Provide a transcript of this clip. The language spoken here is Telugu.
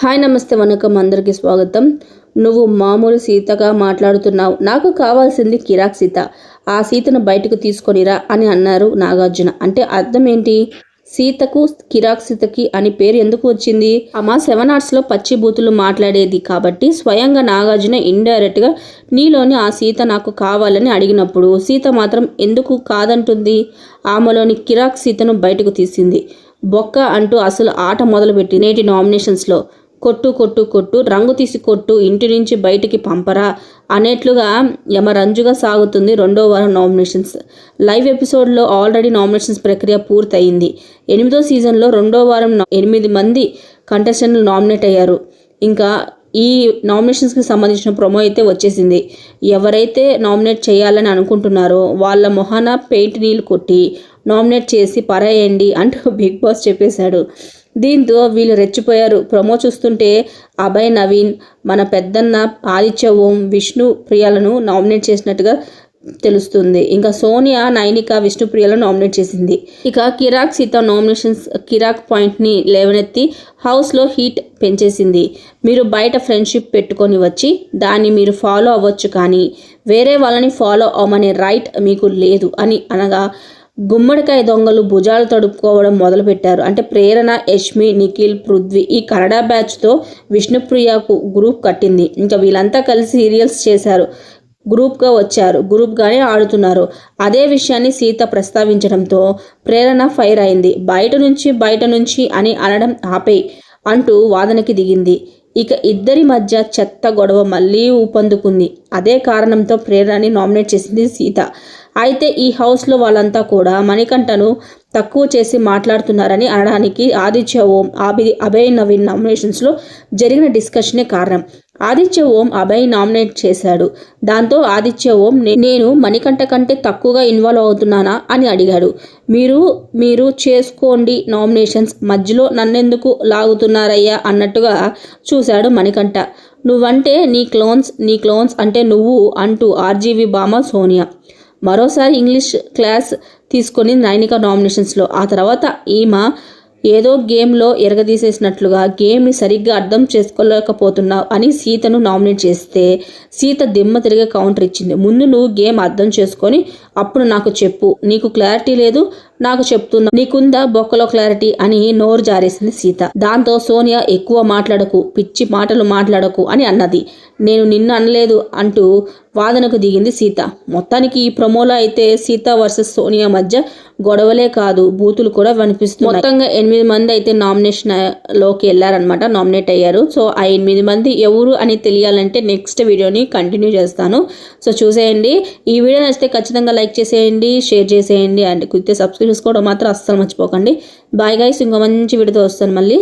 హాయ్ నమస్తే వనకం అందరికీ స్వాగతం. నువ్వు మామూలు సీతగా మాట్లాడుతున్నావు, నాకు కావాల్సింది కిరాక్ సీత, ఆ సీతను బయటకు తీసుకొనిరా అని అన్నారు నాగార్జున. అంటే అర్థం ఏంటి? సీతకు కిరాక్ సీతకి అని పేరు ఎందుకు వచ్చింది? అమ్మ 7 Artsలో పచ్చి బూతులు మాట్లాడేది కాబట్టి స్వయంగా నాగార్జున ఇండైరెక్ట్గా నీలోని ఆ సీత నాకు కావాలని అడిగినప్పుడు సీత మాత్రం ఎందుకు కాదంటుంది? ఆమెలోని కిరాక్ సీతను బయటకు తీసింది. బొక్క అంటూ అసలు ఆట మొదలుపెట్టి నేటి నామినేషన్స్లో కొట్టు కొట్టు కొట్టు, రంగు తీసి కొట్టు, ఇంటి నుంచి బయటికి పంపరా అనేట్లుగా యమరంజుగా సాగుతుంది 2వ వారం నామినేషన్స్. లైవ్ ఎపిసోడ్లో ఆల్రెడీ నామినేషన్స్ ప్రక్రియ పూర్తయింది. 8వ సీజన్లో 2వ వారం 8 మంది కంటెస్టెంట్లు నామినేట్ అయ్యారు. ఇంకా ఈ నామినేషన్స్కి సంబంధించిన ప్రొమో అయితే వచ్చేసింది. ఎవరైతే నామినేట్ చేయాలని అనుకుంటున్నారో వాళ్ళ మొహాన పెయింట్ నీళ్ళు కొట్టి నామినేట్ చేసి పరాయండి అంటూ బిగ్ బాస్ చెప్పేశాడు. దీంతో వీళ్ళు రెచ్చిపోయారు. ప్రొమో చూస్తుంటే అభయ్ నవీన్, మన పెద్దన్న ఆదిత్య ఓం, విష్ణు ప్రియాలను నామినేట్ చేసినట్టుగా తెలుస్తుంది. ఇంకా సోనియా, నైనిక, విష్ణుప్రియలను నామినేట్ చేసింది. ఇక కిరాక్ సీత నామినేషన్స్ కిరాక్ పాయింట్ని లేవనెత్తి హౌస్లో హీట్ పెంచేసింది. మీరు బయట ఫ్రెండ్షిప్ పెట్టుకొని వచ్చి దాన్ని మీరు ఫాలో అవ్వచ్చు, కానీ వేరే వాళ్ళని ఫాలో అవ్వమనే రైట్ మీకు లేదు అని అనగా గుమ్మడికాయ దొంగలు భుజాలు తడుపుకోవడం మొదలుపెట్టారు. అంటే ప్రేరణ, యష్మి, నిఖిల్, పృథ్వీ ఈ కన్నడ బ్యాచ్తో విష్ణుప్రియకు గ్రూప్ కట్టింది. ఇంకా వీళ్ళంతా కలిసి సీరియల్స్ చేశారు, గ్రూప్గా వచ్చారు, గ్రూప్గానే ఆడుతున్నారు. అదే విషయాన్ని సీత ప్రస్తావించడంతో ప్రేరణ ఫైర్ అయింది. బయట నుంచి అని అనడం ఆపేయ్ అంటూ వాదనకి దిగింది. ఇక ఇద్దరి మధ్య చెత్త గొడవ మళ్ళీ ఊపందుకుంది. అదే కారణంతో ప్రేరణని నామినేట్ చేసింది సీత. అయితే ఈ హౌస్లో వాళ్ళంతా కూడా మణికంఠను తక్కువ చేసి మాట్లాడుతున్నారని అనడానికి ఆదిత్య ఓం, అభయ్ నవీన్ నామినేషన్స్లో జరిగిన డిస్కషనే కారణం. ఆదిత్య ఓం అభయ్ నామినేట్ చేశాడు. దాంతో ఆదిత్య ఓం నేను మణికంఠ కంటే తక్కువగా ఇన్వాల్వ్ అవుతున్నానా అని అడిగాడు. మీరు చేసుకోండి నామినేషన్స్, మధ్యలో నన్నెందుకు లాగుతున్నారయ్యా అన్నట్టుగా చూశాడు మణికంఠ. నువ్వంటే నీ క్లోన్స్ అంటే నువ్వు అంటూ ఆర్జీవి బామ సోనియా మరోసారి ఇంగ్లీష్ క్లాస్ తీసుకొని నైనిక నామినేషన్స్లో. ఆ తర్వాత ఈమె ఏదో గేమ్లో ఎరగదీసేసినట్లుగా గేమ్ని సరిగ్గా అర్థం చేసుకోలేకపోతున్నావు అని సీతను నామినేట్ చేస్తే సీత దిమ్మ తిరిగే కౌంటర్ ఇచ్చింది. ముందు నువ్వు గేమ్ అర్థం చేసుకొని అప్పుడు నాకు చెప్పు, నీకు క్లారిటీ లేదు, నాకు చెప్తున్నా, నీకుందా బొక్కలో క్లారిటీ అని నోరు జారేసింది సీత. దాంతో సోనియా ఎక్కువ మాట్లాడకు, పిచ్చి మాటలు మాట్లాడకు అని అన్నది. నేను నిన్ను అనలేదు అంటూ వాదనకు దిగింది సీత. మొత్తానికి ఈ ప్రమోలో అయితే సీత వర్సెస్ సోనియా మధ్య గొడవలే కాదు, బూతులు కూడా వినిపిస్తున్నాయి. మొత్తంగా 8 మంది అయితే నామినేషన్లోకి వెళ్ళారనమాట, నామినేట్ అయ్యారు. సో ఆ 8 మంది ఎవరు అని తెలియాలంటే నెక్స్ట్ వీడియోని కంటిన్యూ చేస్తాను. సో చూసేయండి. ఈ వీడియో నచ్చితే ఖచ్చితంగా లైక్ చేసేయండి, షేర్ చేసేయండి అండ్ కుదిరితే సబ్స్క్రైబ్ చేసుకోవడం మాత్రం అస్సలు మర్చిపోకండి. బాయ్ గైస్, ఇంకో మంచి వీడియోతో వస్తాను మళ్ళీ.